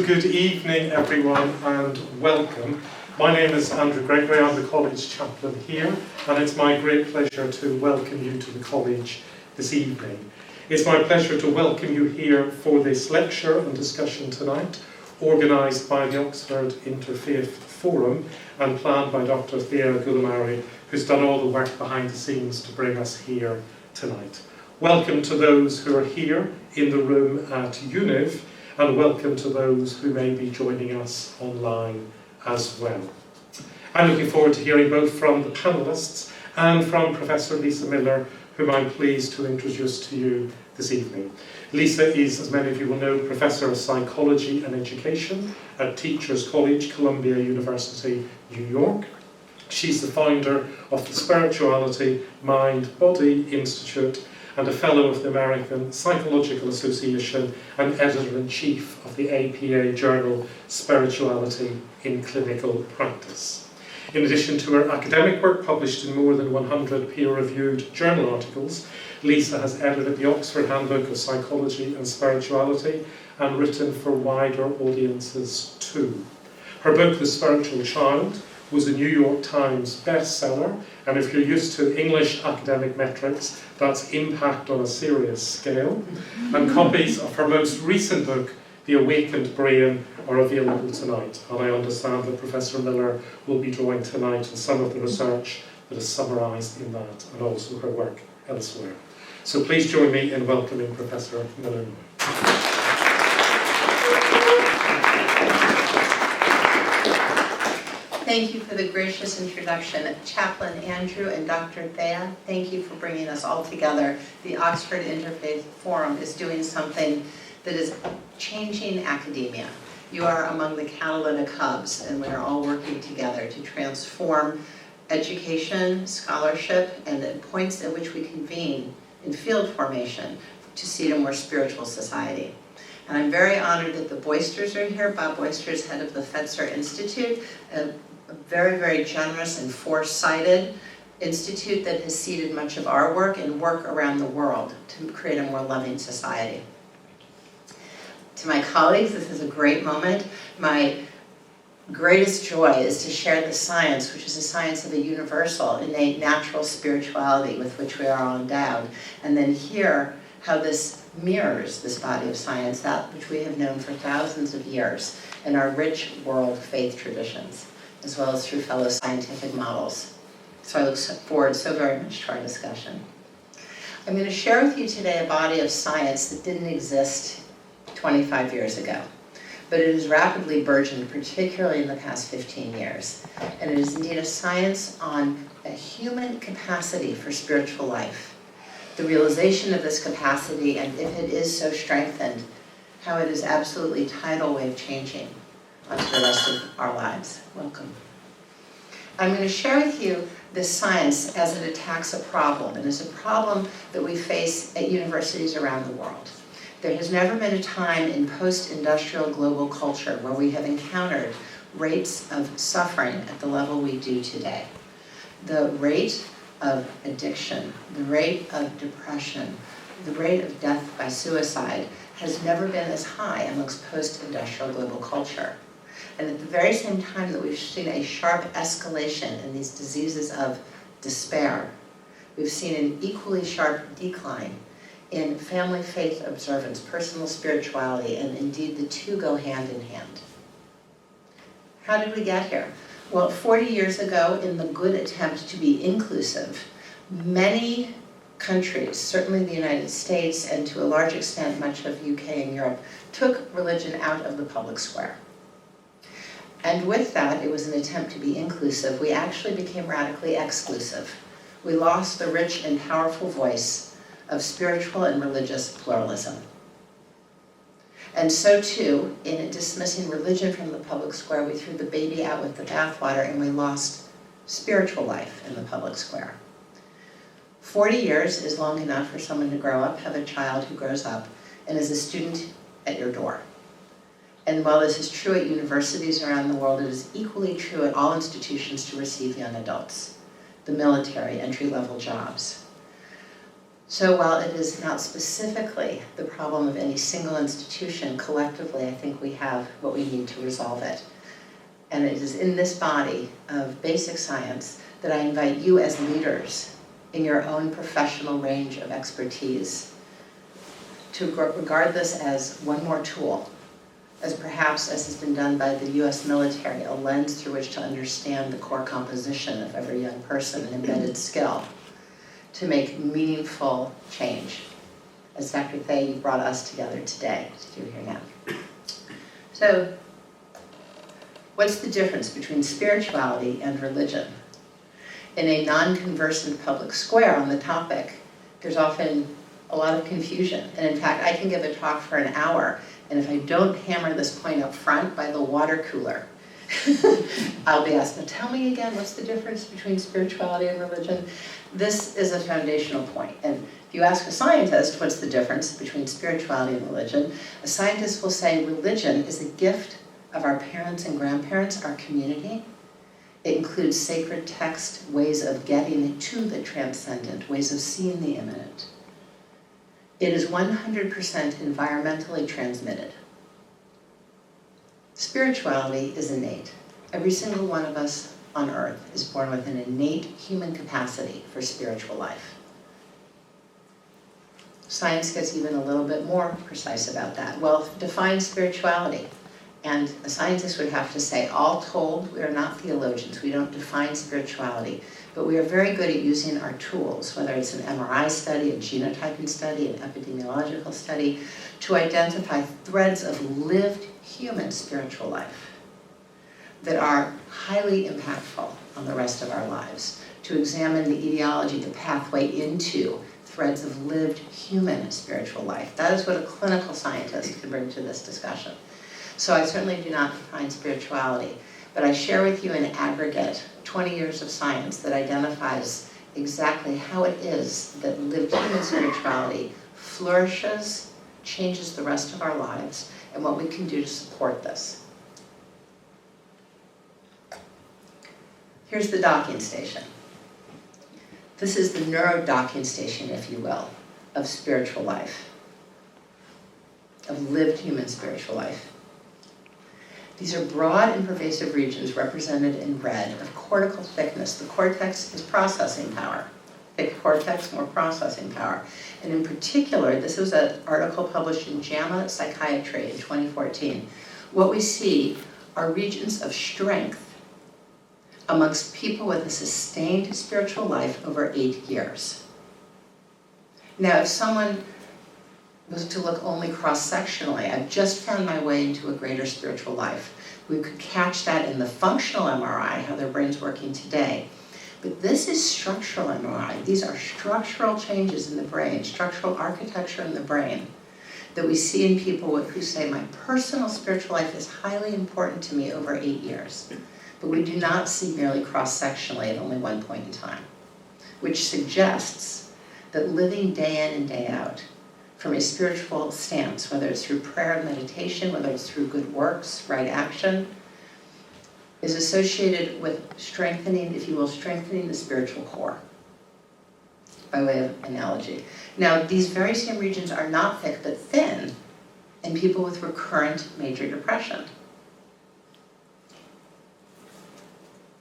Good evening everyone and welcome. My name is Andrew Gregory, I'm the college chaplain here, and it's my great pleasure to welcome you to the college this evening. It's my pleasure to welcome you here for this lecture and discussion tonight, organised by the Oxford Interfaith Forum and planned by Dr. Thea Gulamari, who's done all the work behind the scenes to bring us here tonight. Welcome to those who are here in the room at UNIV, and welcome to those who may be joining us online as well. I'm looking forward to hearing both from the panellists and from Professor Lisa Miller, whom I'm pleased to introduce to you this evening. Lisa is, as many of you will know, Professor of Psychology and Education at Teachers College, Columbia University, New York. She's the founder of the Spirituality, Mind-Body Institute and a Fellow of the American Psychological Association and Editor-in-Chief of the APA journal Spirituality in Clinical Practice. In addition to her academic work published in more than 100 peer-reviewed journal articles, Lisa has edited the Oxford Handbook of Psychology and Spirituality and written for wider audiences too. Her book, The Spiritual Child, was a New York Times bestseller, and if you're used to English academic metrics, that's impact on a serious scale. And copies of her most recent book, The Awakened Brain, are available tonight, and I understand that Professor Miller will be drawing tonight on some of the research that is summarised in that, and also her work elsewhere. So please join me in welcoming Professor Miller. Thank you for the gracious introduction. Chaplain Andrew and Dr. Thea, thank you for bringing us all together. The Oxford Interfaith Forum is doing something that is changing academia. You are among the catalytic hubs, and we are all working together to transform education, scholarship, and the points at which we convene in field formation to seed a more spiritual society. And I'm very honored that the Boysters are here. Bob Boysters, head of the Fetzer Institute, a very, very generous and foresighted institute that has seeded much of our work and work around the world to create a more loving society. To my colleagues, this is a great moment. My greatest joy is to share the science, which is the science of a universal, innate, natural spirituality with which we are all endowed, and then hear how this mirrors this body of science, that which we have known for thousands of years in our rich world faith traditions, as well as through fellow scientific models. So I look forward so very much to our discussion. I'm going to share with you today a body of science that didn't exist 25 years ago, but it has rapidly burgeoned, particularly in the past 15 years. And it is indeed a science on a human capacity for spiritual life, the realization of this capacity, and if it is so strengthened, how it is absolutely tidal wave changing onto the rest of our lives. Welcome. I'm going to share with you this science as it attacks a problem, and it's a problem that we face at universities around the world. There has never been a time in post-industrial global culture where we have encountered rates of suffering at the level we do today. The rate of addiction, the rate of depression, the rate of death by suicide has never been as high amongst post-industrial global culture. And at the very same time that we've seen a sharp escalation in these diseases of despair, we've seen an equally sharp decline in family faith observance, personal spirituality, and indeed the two go hand in hand. How did we get here? Well, 40 years ago, in the good attempt to be inclusive, many countries, certainly the United States and to a large extent much of UK and Europe, took religion out of the public square. And with that, it was an attempt to be inclusive. We actually became radically exclusive. We lost the rich and powerful voice of spiritual and religious pluralism. And so too, in dismissing religion from the public square, we threw the baby out with the bathwater and we lost spiritual life in the public square. 40 years is long enough for someone to grow up, have a child who grows up, and is a student at your door. And while this is true at universities around the world, it is equally true at all institutions to receive young adults, the military, entry-level jobs. So while it is not specifically the problem of any single institution, collectively I think we have what we need to resolve it. And it is in this body of basic science that I invite you as leaders in your own professional range of expertise to regard this as one more tool, as perhaps, as has been done by the US military, a lens through which to understand the core composition of every young person, an embedded skill, to make meaningful change, as Dr. Thay brought us together today to do here now. So, what's the difference between spirituality and religion? In a non-conversant public square on the topic, there's often a lot of confusion. And in fact, I can give a talk for an hour, and if I don't hammer this point up front by the water cooler, I'll be asked, now tell me again, what's the difference between spirituality and religion? This is a foundational point. And if you ask a scientist what's the difference between spirituality and religion, a scientist will say religion is a gift of our parents and grandparents, our community. It includes sacred text, ways of getting to the transcendent, ways of seeing the immanent. It is 100% environmentally transmitted. Spirituality is innate. Every single one of us on earth is born with an innate human capacity for spiritual life. Science gets even a little bit more precise about that. Well, define spirituality. And a scientist would have to say, all told, we are not theologians. We don't define spirituality. But we are very good at using our tools, whether it's an MRI study, a genotyping study, an epidemiological study, to identify threads of lived human spiritual life that are highly impactful on the rest of our lives, to examine the etiology, the pathway into threads of lived human spiritual life. That is what a clinical scientist can bring to this discussion. So I certainly do not define spirituality, but I share with you in aggregate 20 years of science that identifies exactly how it is that lived human spirituality flourishes, changes the rest of our lives, and what we can do to support this. Here's the docking station. This is the neuro-docking station, if you will, of spiritual life, of lived human spiritual life. These are broad and pervasive regions represented in red of cortical thickness. The cortex is processing power. Thick cortex, more processing power. And in particular, this was an article published in JAMA Psychiatry in 2014. What we see are regions of strength amongst people with a sustained spiritual life over 8 years. Now, if someone was to look only cross-sectionally, I've just found my way into a greater spiritual life. We could catch that in the functional MRI, how their brain's working today. But this is structural MRI. These are structural changes in the brain, structural architecture in the brain that we see in people who say, my personal spiritual life is highly important to me over 8 years. But we do not see merely cross-sectionally at only one point in time, which suggests that living day in and day out from a spiritual stance, whether it's through prayer and meditation, whether it's through good works, right action, is associated with strengthening, if you will, strengthening the spiritual core, by way of analogy. Now, these very same regions are not thick but thin in people with recurrent major depression,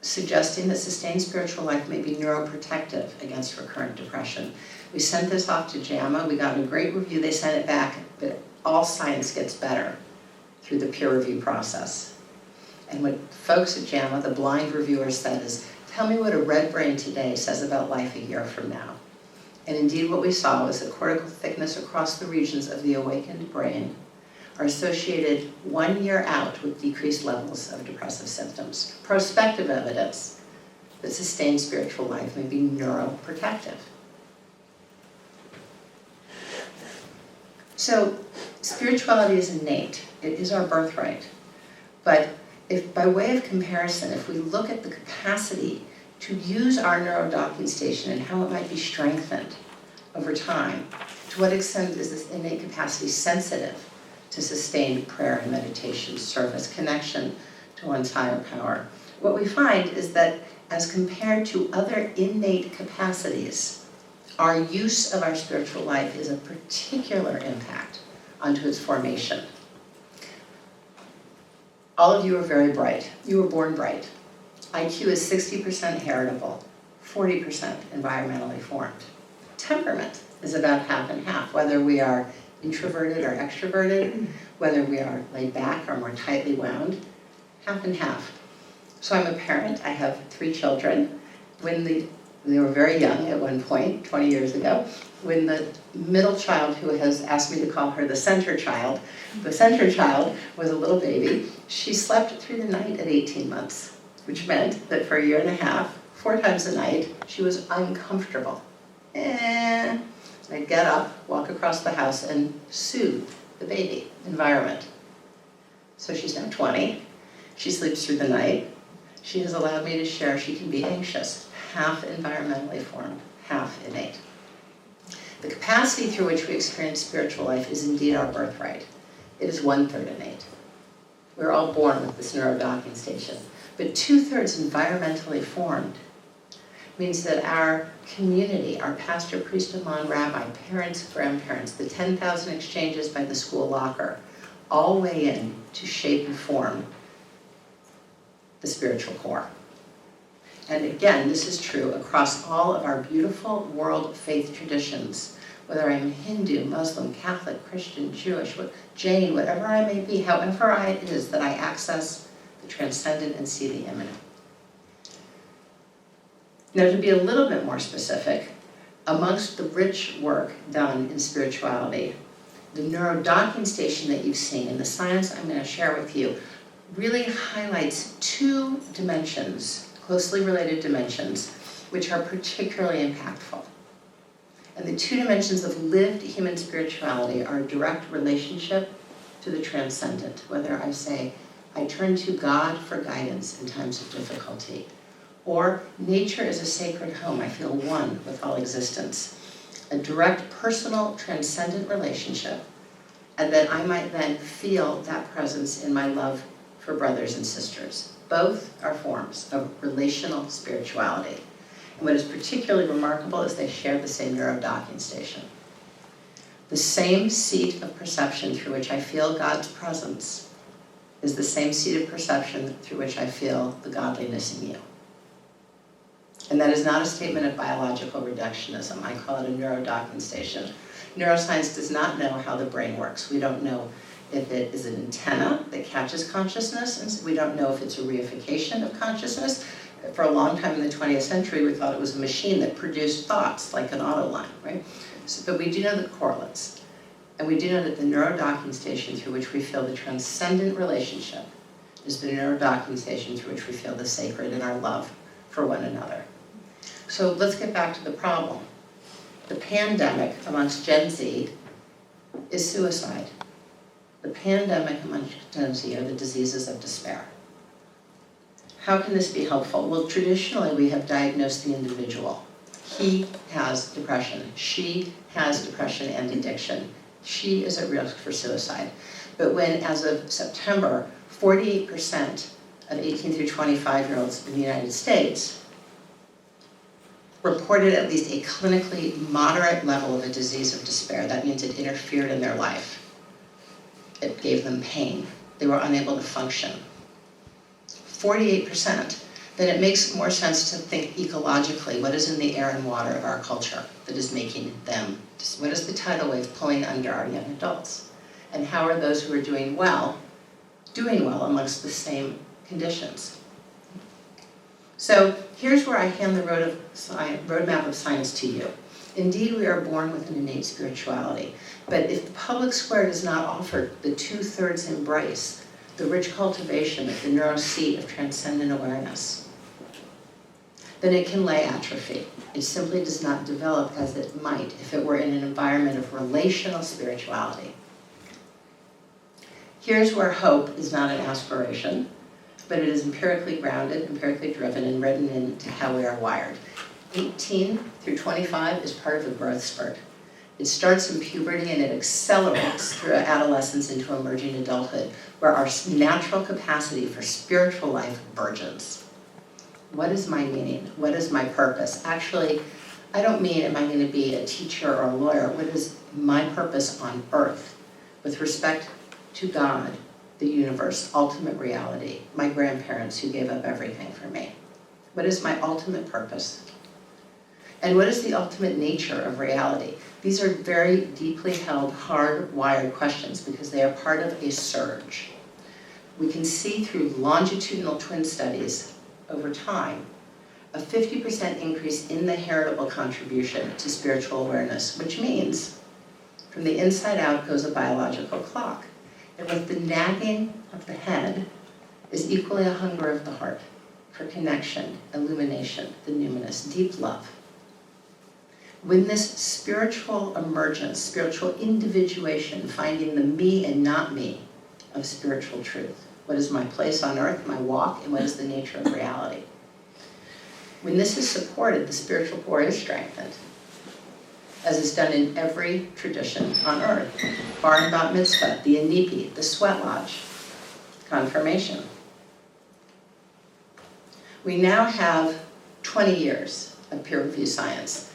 suggesting that sustained spiritual life may be neuroprotective against recurrent depression. We sent this off to JAMA. We got a great review. They sent it back, but all science gets better through the peer review process. And what folks at JAMA, the blind reviewers, said is, tell me what a red brain today says about life a year from now. And indeed what we saw was that cortical thickness across the regions of the awakened brain are associated 1 year out with decreased levels of depressive symptoms. Prospective evidence that sustained spiritual life may be neuroprotective. So spirituality is innate. It is our birthright. But if, by way of comparison, if we look at the capacity to use our neurodocking station and how it might be strengthened over time, to what extent is this innate capacity sensitive to sustained prayer and meditation, service, connection to one's higher power? What we find is that as compared to other innate capacities, our use of our spiritual life is a particular impact onto its formation. All of you are very bright. You were born bright. IQ is 60% heritable, 40% environmentally formed. Temperament is about half and half, whether we are introverted or extroverted, whether we are laid back or more tightly wound, half and half. So I'm a parent. I have 3 children. When they were very young at one point, 20 years ago, when the middle child, who has asked me to call her the center child was a little baby, she slept through the night at 18 months, which meant that for a year and a half, 4 times a night, she was uncomfortable. I'd get up, walk across the house, and soothe the baby environment. So she's now 20. She sleeps through the night. She has allowed me to share she can be anxious, half environmentally formed, half innate. The capacity through which we experience spiritual life is indeed our birthright. It is 1/3 innate. We're all born with this neurodocking station, but 2/3 environmentally formed means that our community, our pastor, priest, imam, rabbi, parents, grandparents, the 10,000 exchanges by the school locker, all weigh in to shape and form the spiritual core. And again, this is true across all of our beautiful world faith traditions, whether I'm Hindu, Muslim, Catholic, Christian, Jewish, Jain, whatever I may be, however it is that I access the transcendent and see the immanent. Now, to be a little bit more specific, amongst the rich work done in spirituality, the neurodocking station that you've seen and the science I'm going to share with you really highlights 2 dimensions, closely related dimensions, which are particularly impactful. And the 2 dimensions of lived human spirituality are a direct relationship to the transcendent, whether I say, I turn to God for guidance in times of difficulty, or nature is a sacred home, I feel one with all existence. A direct, personal, transcendent relationship, and that I might then feel that presence in my love for brothers and sisters. Both are forms of relational spirituality. And what is particularly remarkable is they share the same neurodocking station. The same seat of perception through which I feel God's presence is the same seat of perception through which I feel the godliness in you. And that is not a statement of biological reductionism. I call it a neurodocking station. Neuroscience does not know how the brain works. We don't know if it is an antenna that catches consciousness, and we don't know if it's a reification of consciousness. For a long time in the 20th century, we thought it was a machine that produced thoughts, like an auto line, right? So, but we do know the correlates. And we do know that the neurodocking station through which we feel the transcendent relationship is the neurodocking station through which we feel the sacred in our love for one another. So let's get back to the problem. The pandemic amongst Gen Z is suicide. The pandemic amongst Gen Z are the diseases of despair. How can this be helpful? Well, traditionally we have diagnosed the individual. He has depression. She has depression and addiction. She is at risk for suicide. But when, as of September, 48% of 18 through 25-year-olds in the United States reported at least a clinically moderate level of a disease of despair. That means it interfered in their life. It gave them pain. They were unable to function. 48%, then it makes more sense to think ecologically. What is in the air and water of our culture that is making them? What is the tidal wave pulling under our young adults? And how are those who are doing well amongst the same conditions? So here's where I hand the roadmap of science to you. Indeed, we are born with an innate spirituality. But if the public square does not offer the 2/3 embrace, the rich cultivation of the neuroseat of transcendent awareness, then it can lay atrophy. It simply does not develop as it might if it were in an environment of relational spirituality. Here's where hope is not an aspiration, but it is empirically grounded, empirically driven, and written into how we are wired. 18 through 25 is part of a growth spurt. It starts in puberty and it accelerates through adolescence into emerging adulthood, where our natural capacity for spiritual life burgeons. What is my meaning? What is my purpose? Actually, I don't mean, am I going to be a teacher or a lawyer? What is my purpose on earth with respect to God, the universe, ultimate reality, my grandparents who gave up everything for me? What is my ultimate purpose? And what is the ultimate nature of reality? These are very deeply held, hardwired questions because they are part of a surge. We can see through longitudinal twin studies over time a 50% increase in the heritable contribution to spiritual awareness, which means from the inside out goes a biological clock. And with the nagging of the head is equally a hunger of the heart for connection, illumination, the numinous, deep love. When this spiritual emergence, spiritual individuation, finding the me and not me of spiritual truth, what is my place on earth, my walk, and what is the nature of reality? When this is supported, the spiritual core is strengthened, as is done in every tradition on earth. Bar and bat mitzvah, the inipi, the sweat lodge, confirmation. We now have 20 years of peer-reviewed science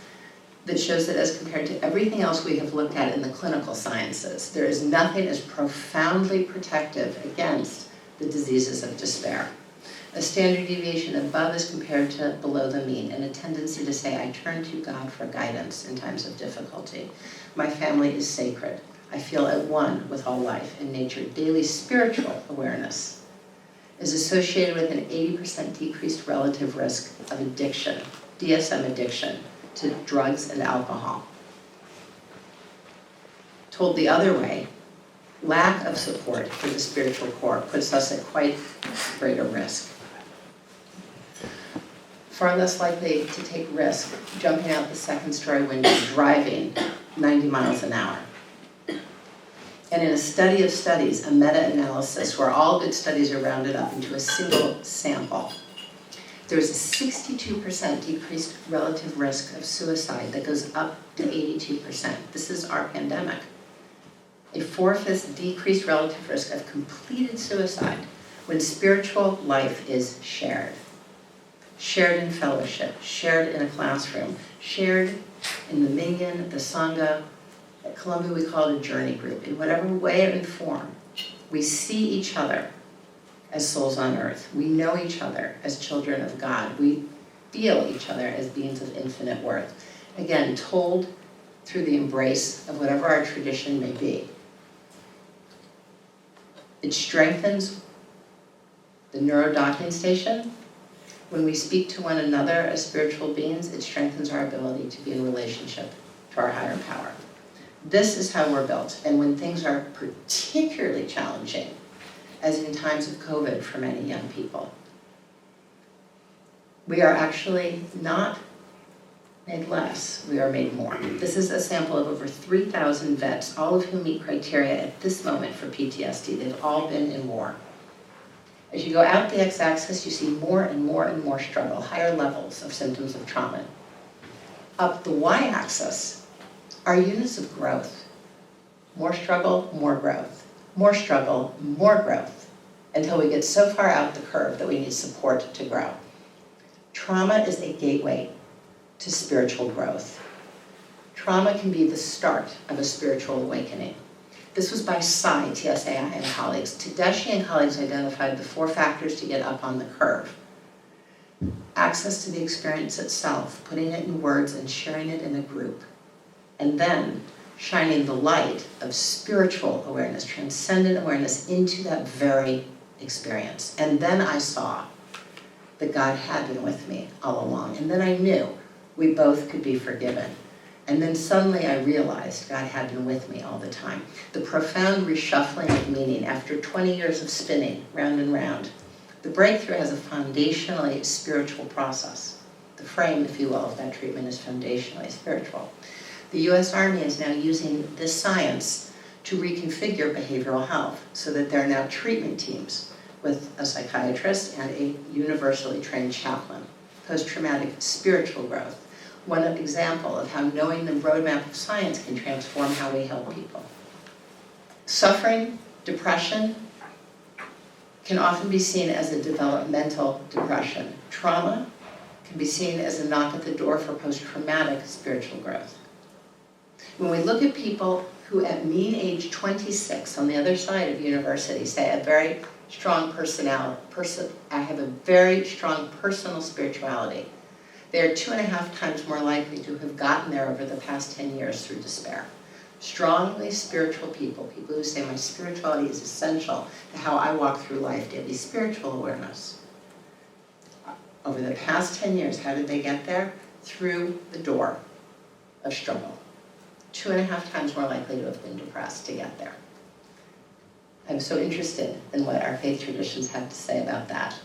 that shows that as compared to everything else we have looked at in the clinical sciences, there is nothing as profoundly protective against the diseases of despair. A standard deviation above is compared to below the mean, and a tendency to say, I turn to God for guidance in times of difficulty. My family is sacred. I feel at one with all life and nature. Daily spiritual awareness is associated with an 80% decreased relative risk of addiction, DSM addiction, to drugs and alcohol. Told the other way, lack of support for the spiritual core puts us at quite greater risk. Far less likely to take risk jumping out the second-story window, driving 90 miles an hour. And in a study of studies, a meta-analysis where all good studies are rounded up into a single sample, there's a 62% decreased relative risk of suicide that goes up to 82%. This is our pandemic. A 4/5 decreased relative risk of completed suicide when spiritual life is shared. Shared in fellowship, shared in a classroom, shared in the minyan, the sangha. At Columbia we call it a journey group. In whatever way or form, we see each other as souls on earth. We know each other as children of God. We feel each other as beings of infinite worth. Again, told through the embrace of whatever our tradition may be. It strengthens the neurodocking station. When we speak to one another as spiritual beings, it strengthens our ability to be in relationship to our higher power. This is how we're built. And when things are particularly challenging, as in times of COVID for many young people, we are actually not made less, we are made more. This is a sample of over 3,000 vets, all of whom meet criteria at this moment for PTSD. They've all been in war. As you go out the x-axis, you see more and more and more struggle, higher levels of symptoms of trauma. Up the y-axis are units of growth. More struggle, more growth. More struggle, more growth, until we get so far out the curve that we need support to grow. Trauma is a gateway to spiritual growth. Trauma can be the start of a spiritual awakening. This was by Tsai, Tsai and colleagues. Tedeschi and colleagues identified the 4 factors to get up on the curve. Access to the experience itself, putting it in words and sharing it in a group. And then shining the light of spiritual awareness, transcendent awareness into that very experience. And then I saw that God had been with me all along. And then I knew we both could be forgiven. And then suddenly I realized God had been with me all the time. The profound reshuffling of meaning after 20 years of spinning round and round. The breakthrough has a foundationally spiritual process. The frame, if you will, of that treatment is foundationally spiritual. The U.S. Army is now using this science to reconfigure behavioral health so that there are now treatment teams with a psychiatrist and a universally trained chaplain. Post-traumatic spiritual growth. One example of how knowing the roadmap of science can transform how we help people. Suffering, depression, can often be seen as a developmental depression. Trauma can be seen as a knock at the door for post-traumatic spiritual growth. When we look at people who at mean age 26 on the other side of university say a very strong I have a very strong personal spirituality, they are 2.5 times more likely to have gotten there over the past 10 years through despair. Strongly spiritual people, people who say my spirituality is essential to how I walk through life, daily spiritual awareness. Over the past 10 years, how did they get there? Through the door of struggle. 2.5 times more likely to have been depressed to get there. I'm so interested in what our faith traditions have to say about that.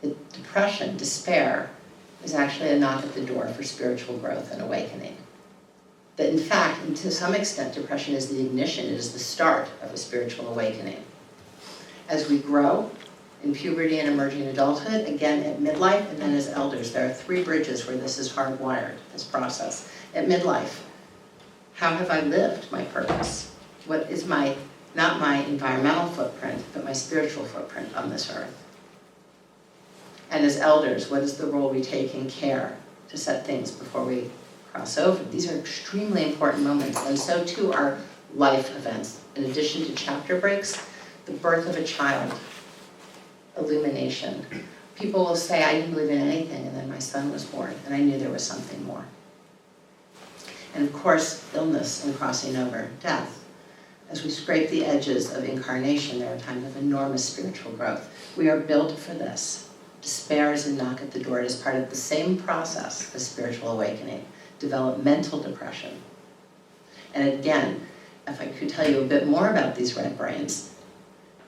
That depression, despair, is actually a knock at the door for spiritual growth and awakening. That in fact, and to some extent, depression is the ignition, it is the start of a spiritual awakening. As we grow in puberty and emerging adulthood, again at midlife, and then as elders, there are 3 bridges where this is hardwired, this process. At midlife, how have I lived my purpose? What is not my environmental footprint, but my spiritual footprint on this earth? And as elders, what is the role we take in care to set things before we cross over? These are extremely important moments, and so too are life events. In addition to chapter breaks, the birth of a child, illumination. People will say, I didn't believe in anything, and then my son was born, and I knew there was something more. And of course, illness and crossing over, death. As we scrape the edges of incarnation, there are times of enormous spiritual growth. We are built for this. Despair is a knock at the door. It is part of the same process as spiritual awakening, developmental depression. And again, if I could tell you a bit more about these red brains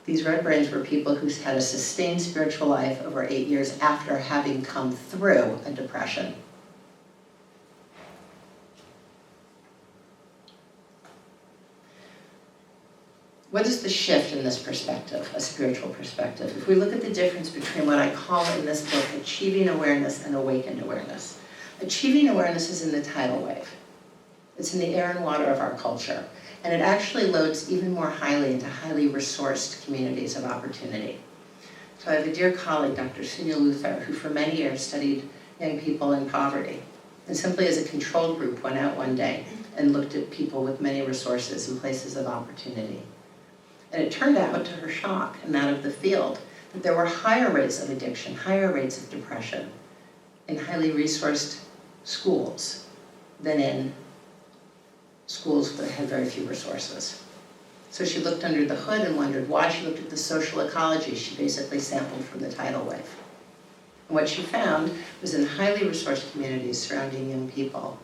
were people who had a sustained spiritual life over 8 years after having come through a depression. What is the shift in this perspective, a spiritual perspective? If we look at the difference between what I call in this book achieving awareness and awakened awareness. Achieving awareness is in the tidal wave. It's in the air and water of our culture. And it actually loads even more highly into highly resourced communities of opportunity. So I have a dear colleague, Dr. Sunya Luther, who for many years studied young people in poverty. And simply as a control group went out one day and looked at people with many resources and places of opportunity. And it turned out, to her shock and that of the field, that there were higher rates of addiction, higher rates of depression in highly resourced schools than in schools that had very few resources. So she looked under the hood and wondered why. She looked at the social ecology. She basically sampled from the tidal wave. And what she found was in highly resourced communities surrounding young people,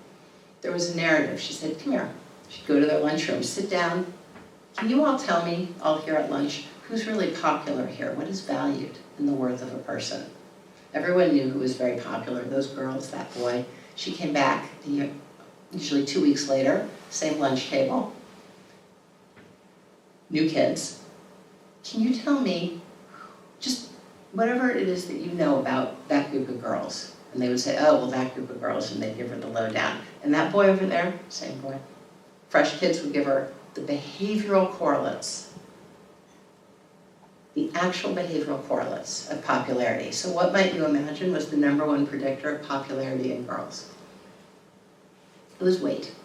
there was a narrative. She said, come here. She'd go to their lunchroom, sit down. Can you all tell me, all here at lunch, who's really popular here? What is valued in the worth of a person? Everyone knew who was very popular, those girls, that boy. She came back, usually 2 weeks later, same lunch table, new kids. Can you tell me just whatever it is that you know about that group of girls? And they would say, oh, well, that group of girls, and they'd give her the lowdown. And that boy over there, same boy. Fresh kids would give her the behavioral correlates, the actual behavioral correlates of popularity. So what might you imagine was the #1 predictor of popularity in girls? It was weight.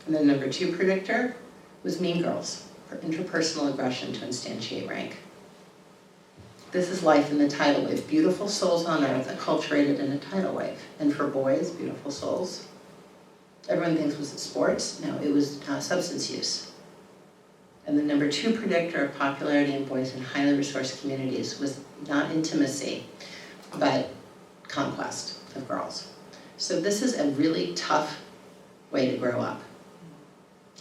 And the #2 predictor was mean girls, for interpersonal aggression to instantiate rank. This is life in the tidal wave. Beautiful souls on earth acculturated in a tidal wave. And for boys, beautiful souls, everyone thinks, was it sports? No, it was substance use. And the #2 predictor of popularity in boys in highly resourced communities was not intimacy, but conquest of girls. So this is a really tough way to grow up.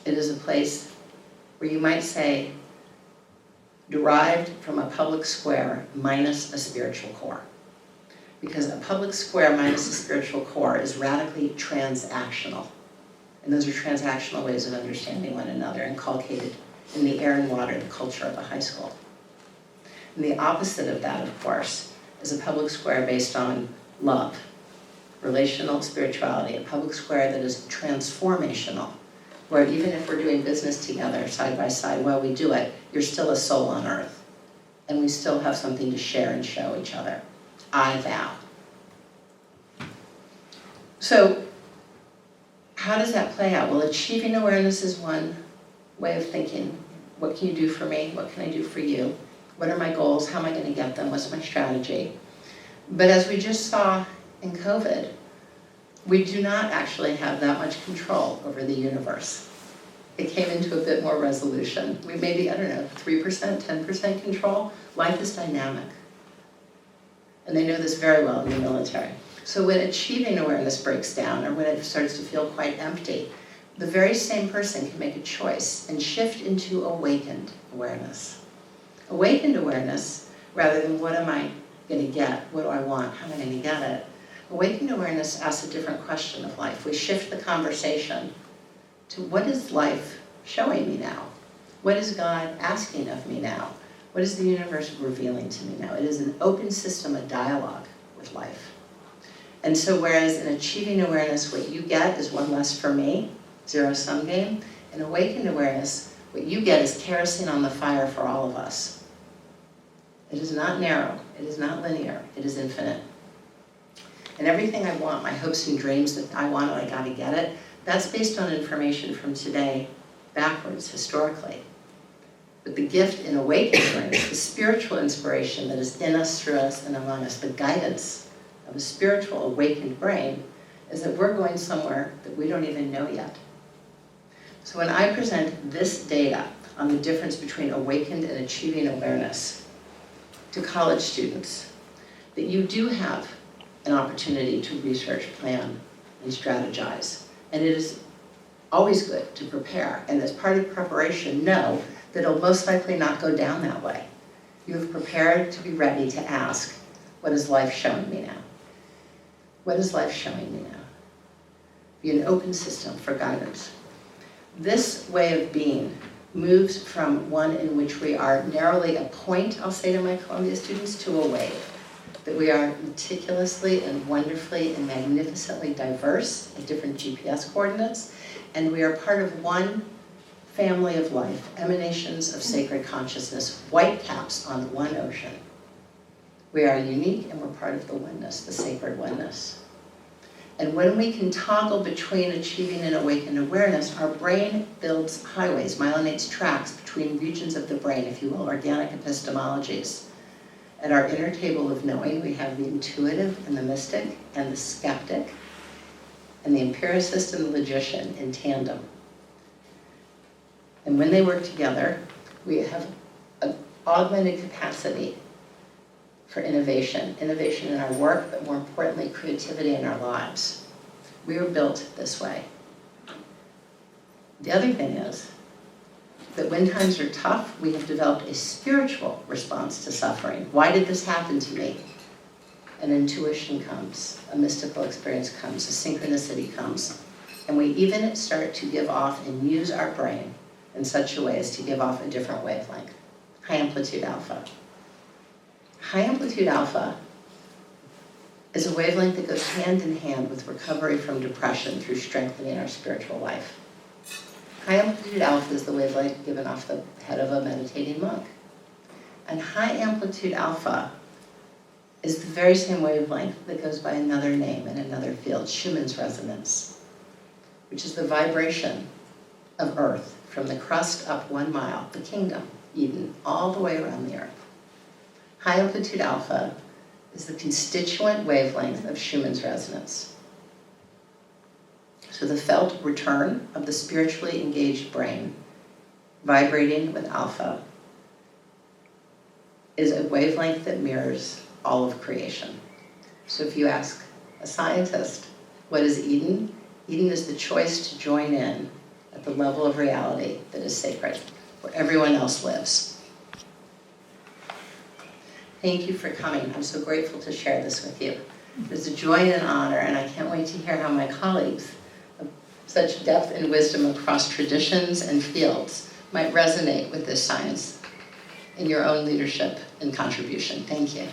It is a place where you might say, derived from a public square minus a spiritual core. Because a public square minus a spiritual core is radically transactional. And those are transactional ways of understanding one another, inculcated in the air and water, the culture of a high school. And the opposite of that, of course, is a public square based on love, relational spirituality, a public square that is transformational, where even if we're doing business together side by side while we do it, you're still a soul on earth. And we still have something to share and show each other. I vow. So how does that play out? Well, achieving awareness is one way of thinking. What can you do for me? What can I do for you? What are my goals? How am I going to get them? What's my strategy? But as we just saw in COVID, we do not actually have that much control over the universe. It came into a bit more resolution. We maybe, 3%, 10% control. Life is dynamic. And they know this very well in the military. So when achieving awareness breaks down, or when it starts to feel quite empty, the very same person can make a choice and shift into awakened awareness. Awakened awareness, rather than what am I going to get, what do I want, how am I going to get it? Awakened awareness asks a different question of life. We shift the conversation to what is life showing me now? What is God asking of me now? What is the universe revealing to me now? It is an open system, a dialogue with life. And so whereas in achieving awareness, what you get is one less for me, zero-sum game, in awakened awareness, what you get is kerosene on the fire for all of us. It is not narrow, it is not linear, it is infinite. And everything I want, my hopes and dreams that I want, I gotta get it, that's based on information from today backwards, historically. But the gift in awakened awareness, the spiritual inspiration that is in us, through us, and among us, the guidance of a spiritual awakened brain, is that we're going somewhere that we don't even know yet. So when I present this data on the difference between awakened and achieving awareness to college students, that you do have an opportunity to research, plan, and strategize. And it is always good to prepare. And as part of preparation, know that it'll most likely not go down that way. You have prepared to be ready to ask, what is life showing me now? What is life showing me now? Be an open system for guidance. This way of being moves from one in which we are narrowly a point, I'll say to my Columbia students, to a wave. That we are meticulously and wonderfully and magnificently diverse at different GPS coordinates, and we are part of one family of life, emanations of sacred consciousness, white caps on one ocean. We are unique and we're part of the oneness, the sacred oneness. And when we can toggle between achieving and awakened awareness, our brain builds highways, myelinates tracks between regions of the brain, if you will, organic epistemologies. At our inner table of knowing, we have the intuitive and the mystic and the skeptic and the empiricist and the logician in tandem. And when they work together, we have an augmented capacity for innovation in our work, but more importantly, creativity in our lives. We are built this way. The other thing is that when times are tough, we have developed a spiritual response to suffering. Why did this happen to me? An intuition comes, a mystical experience comes, a synchronicity comes. And we even start to give off and use our brain in such a way as to give off a different wavelength, high amplitude alpha. High amplitude alpha is a wavelength that goes hand in hand with recovery from depression through strengthening our spiritual life. High amplitude alpha is the wavelength given off the head of a meditating monk. And high amplitude alpha is the very same wavelength that goes by another name in another field, Schumann's resonance, which is the vibration of Earth from the crust up 1 mile, the kingdom, Eden, all the way around the Earth. High amplitude alpha is the constituent wavelength of Schumann's resonance. So the felt return of the spiritually engaged brain, vibrating with alpha, is a wavelength that mirrors all of creation. So if you ask a scientist, what is Eden? Eden is the choice to join in at the level of reality that is sacred, where everyone else lives. Thank you for coming. I'm so grateful to share this with you. It's a joy and an honor, and I can't wait to hear how my colleagues of such depth and wisdom across traditions and fields might resonate with this science in your own leadership and contribution. Thank you.